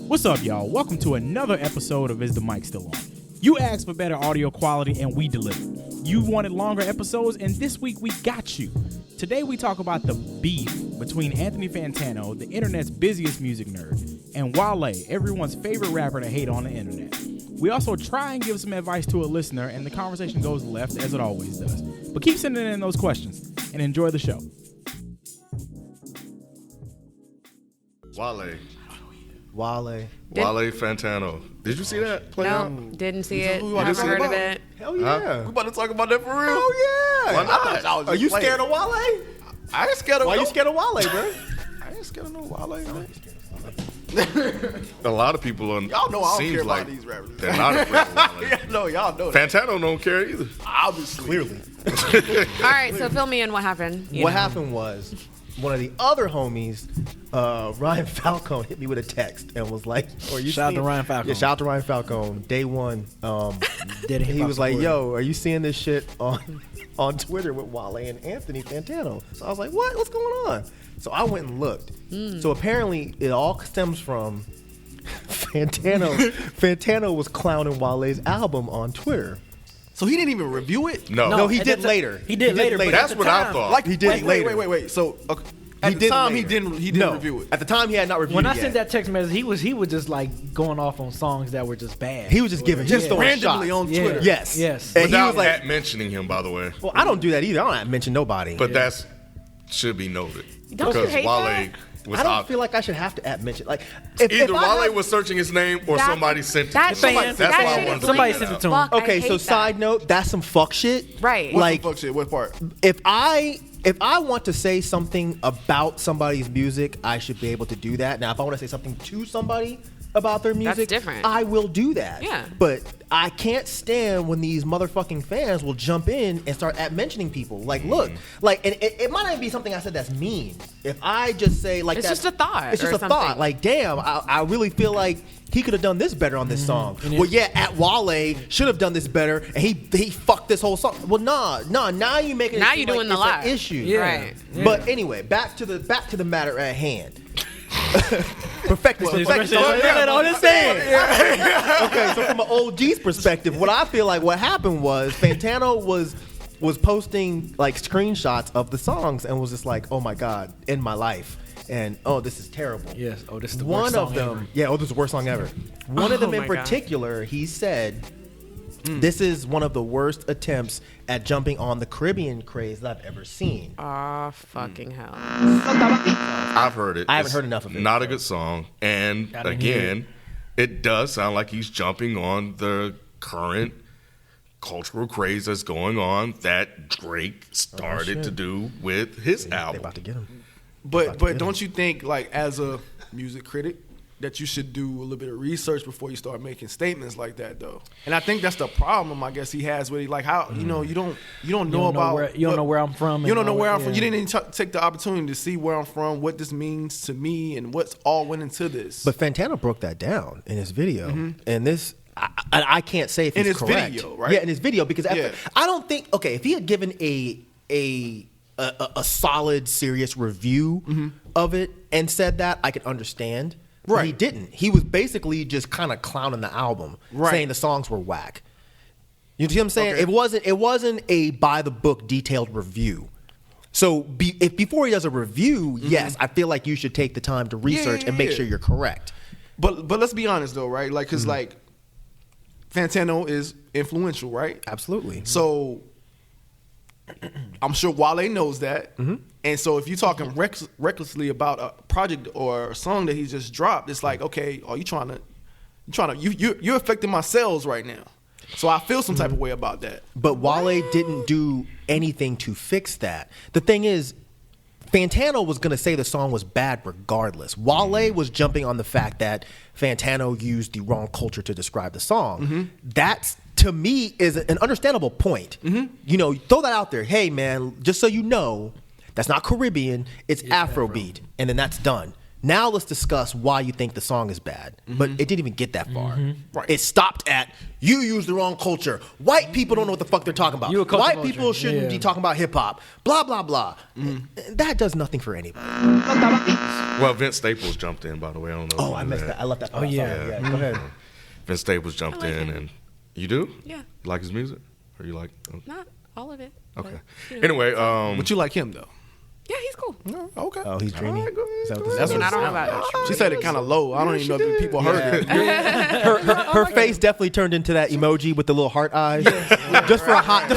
What's up, y'all? Welcome to another episode of Is the Mic Still On? You asked for better audio quality and we delivered. You wanted longer episodes and this week we got you. Today we talk about the beef between Anthony Fantano, the internet's busiest music nerd, and Wale, everyone's favorite rapper to hate on the internet. We also try and give some advice to a listener and the conversation goes left as it always does. But keep sending in those questions and enjoy the show. Wale Fantano. Did you see that play out? No, didn't see it. Never heard of it. Hell yeah. We about to talk about that for real? Hell yeah. Why not? Are you scared of Wale? I ain't scared of Why you scared of Wale, bro? I ain't scared of no Wale, man. A lot of people on Y'all know I don't care like about these rappers. they're not afraid of Wale. Yeah, no, y'all know that. Fantano don't care either. Obviously. Clearly. All right, so fill me in what happened. What happened was one of the other homies, Ryan Falcone, hit me with a text and was like, Shout out to Ryan Falcone. Yeah, shout out to Ryan Falcone. Day one. He was like, yo, are you seeing this shit on Twitter with Wale and Anthony Fantano? So I was like, what? What's going on? So I went and looked. So apparently it all stems from Fantano. Fantano was clowning Wale's album on Twitter. So he didn't even review it? No, he did later. He did later. But That's what I thought. Like, he did later. Wait. So at the time, he didn't review it. At the time, he had not reviewed When it I yet. sent that text message, he was just like going off on songs that were just bad. He was just giving Just throwing randomly shots. on Twitter. Yes. And he Without was like, mentioning him, by the way. well, I don't do that either. I don't mention nobody. But that's should be noted. Don't you because hate Wale that? was I don't obvious. feel like I should have to mention. Like, if Either I Wale have- was searching his name or That- somebody sent it. that to him. shit- That's that why I shit wanted is to Somebody bring sent that it to up. him. Fuck, I Okay, hate so that. side note, that's some fuck shit. Right. What's Like, the fuck shit? What part? if I want to say something about somebody's music, I should be able to do that. Now, if I want to say something to somebody about their music, different. I will do that. Yeah. But I can't stand when these motherfucking fans will jump in and start mentioning people. Like, look, like, and it might not be something I said that's mean. If I just say like It's that's- just a thought it's just or a thought. something. Like, damn, I really feel like he could have done this better on this song. Well, yeah, at Wale should have done this better, and he fucked this whole song. Well, nah. Now you making it Now seem you like doing the it's lie. an issue. Yeah. Right. But anyway, back to the matter at hand. Perfected. Well, on his hand. Okay, so from an OG's perspective, what I feel like what happened was Fantano was posting like screenshots of the songs and was just like, oh my God, in my life. And oh, this is terrible. Yes. Oh, this is the One worst of song them, ever. yeah, oh, this is the worst song ever. One of them Oh in my God. particular, he said, this is one of the worst attempts at jumping on the Caribbean craze that I've ever seen. Aw, fucking hell. I've heard it. I haven't It's heard enough of it. Not a good song. And didn't hear again, it does sound like he's jumping on the current cultural craze that's going on that Drake started to do with his They album. about to get him. But don't you think, like, as a music critic, that you should do a little bit of research before you start making statements like that, though? And I think that's the problem, I guess, he has with it. Like, how you don't know about you don't know where I'm from. You don't know and where all I'm from. that, You yeah. didn't even take the opportunity to see where I'm from, what this means to me, and what's all went into this. But Fantano broke that down in his video, and this I can't say if In he's his correct. video, right? Yeah, in his video, because Yeah. I don't think if he had given a solid, serious review of it and said that, I could understand. But Right. he didn't. He was basically just kind of clowning the album, Right. saying the songs were whack. You see what I'm saying? Okay. It wasn't a by the book detailed review. So if before he does a review, yes, I feel like you should take the time to research and make yeah. sure you're correct. But let's be honest though, right? Like, cause like Fantano is influential, right? Absolutely. So I'm sure Wale knows that. And so if you're talking recklessly about a project or a song that he just dropped, it's like, okay, are you you're affecting my sales right now. So I feel some type of way about that. But Wale didn't do anything to fix that. The thing is, Fantano was going to say the song was bad regardless. Wale was jumping on the fact that Fantano used the wrong culture to describe the song. That's, to me, is an understandable point. You know, throw that out there. Hey, man, just so you know, that's not Caribbean. It's Afrobeat. And then that's done. Now let's discuss why you think the song is bad. But it didn't even get that far. Right. It stopped at, you use the wrong culture. White people don't know what the fuck they're talking about. You a culture White vulture. people shouldn't be talking about hip hop. Blah, blah, blah. That does nothing for anybody. Well, Vince Staples jumped in, by the way. I don't know. if Oh, you I knew missed that. I left that part. yeah. Sorry. Go ahead. Vince Staples jumped in, and you do? Yeah. You like his music? Or you like? Not all of it. Okay. But, you know. Anyway, But you like him though. Yeah, he's cool. No, okay. Oh, he's dreamy. All right, go ahead. Is that what this I is? mean, I don't know about that. She said it kind of low. I don't even know if people heard it. Her face definitely turned into that emoji with the little heart eyes. Just for a hot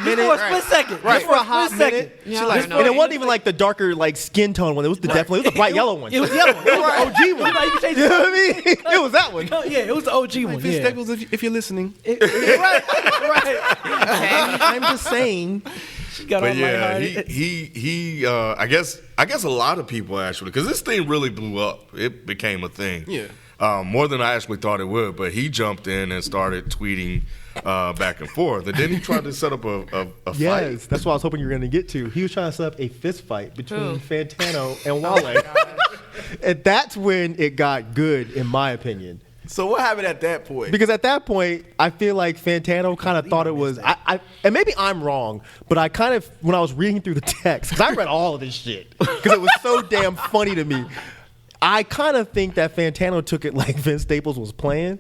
minute. For a split second. Just for a hot minute. Yeah, like, I know. And it wasn't even like the darker like skin tone one. It was the definitely it was the bright yellow one. It was the other one. It was the OG one. You can change You know what I mean? It was that one. Oh, yeah, it was the OG one. Vince Yeah. Staples, if you're listening, Right. I'm just saying. Got but on yeah, lighthearted. he I guess a lot of people actually, because this thing really blew up. It became a thing. Yeah. More than I actually thought it would. But he jumped in and started tweeting back and forth, and then he tried to set up a Yes, fight. that's what I was hoping you were going to get to. He was trying to set up a fist fight between Who? Fantano and Wale. And that's when it got good, in my opinion. so what happened at that point? Because at that point, I feel like Fantano kind of thought it was, and maybe I'm wrong, but I kind of, when I was reading through the text, because I read all of this shit, because it was so damn funny to me, I kind of think that Fantano took it like Vince Staples was playing.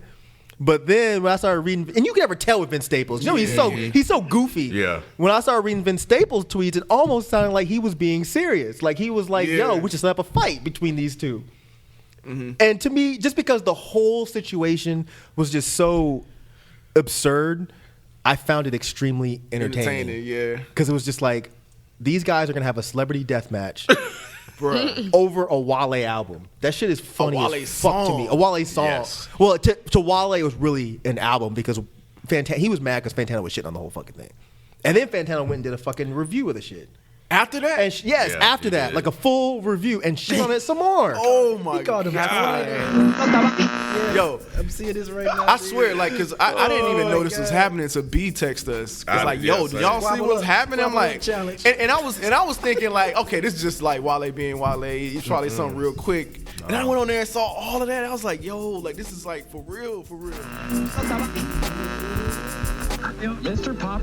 But then when I started reading, and you can never tell with Vince Staples, you know, he's so goofy. Yeah. When I started reading Vince Staples tweets, it almost sounded like he was being serious. Like he was like, yo, we just set up a fight between these two. And to me, just because the whole situation was just so absurd, I found it extremely entertaining. Yeah. Because it was just like, these guys are going to have a celebrity death match Bruh. over a Wale album. That shit is funny Wale as fuck to song. me. A Wale song. Yes. Well, to Wale, it was really an album because he was mad because Fantano was shitting on the whole fucking thing. And then Fantano went and did a fucking review of the shit. After that? And yes, Yeah, after he that, did. like a full review and shit on it some more. Oh my called him God. Yeah, Yo, I'm seeing this right now. I swear, like, because I didn't even know this was happening. So B texted us. It's like, yo, yes, do y'all see what's happening? I'm like, challenge. and I was thinking like, okay, this is just like Wale being Wale. It's probably something real quick. And I went on there and saw all of that. I was like, yo, like this is like for real, for real. Mr. Pop.